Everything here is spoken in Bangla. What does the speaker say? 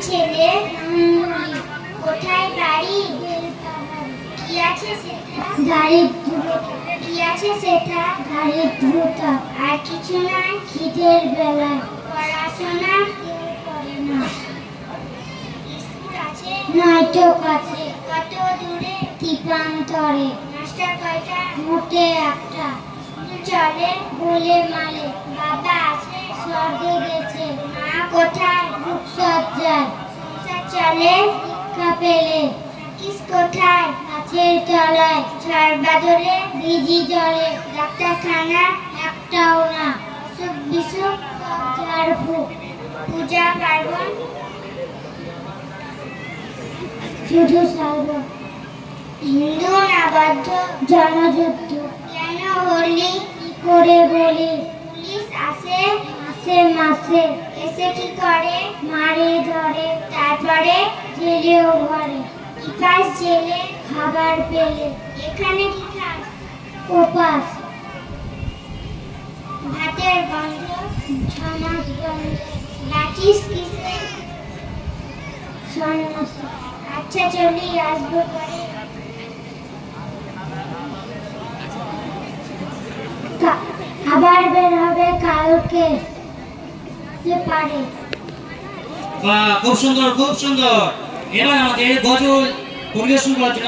ছেলে কোথায় বাড়ি? কি আছে সেটা? দারিদ্রতা। কি আছে সেটা? দারিদ্রতা। আর কিছু নয়? খিদের বেলায় পড়াশোনা কেউ করে না। স্কুল আছে? নয়তো কাছে। কত দূরে? দীপান্তরে। মাস্টার কয়টা? মোটে একটা। চলে গোলে মালে। বাবা আছে? স্বর্গে গেছে। মা কোথায়? রূপসজ্জায়। সংসার চলে শিক্ষা পেলে। থাকিস কোথায়? গাছের তলায়। ঝড় বাদলে ভিজি জলে। ডাক্তারখানা একটাও না। অসুখ বিসুখ সব ঝাড়ফুঁক। পূজা পার্বণ শুধু সার্বণ। হিন্দু না বৌদ্ধ? জনযুদ্ধ। কেন হলি? কি করে বলি? পুলিশ আসে? মাসে মাসে। এসে কি করে? মারে ধরে। তারপরে জেলেও ভরে। কি পাস জেলে? খাবার পেলে। এখানে কি খাস? উপাস। ভাতের গন্ধ 6 মাস বন্ধ। ডাকিস কিসে? সন্ন্যাসী। আচ্ছা চলি, আসবো পরে। আবার বের হবে কালকে যে পারে। বাহ, খুব সুন্দর খুব সুন্দর। এবার আমাদের গজল পরিবেশন করার জন্য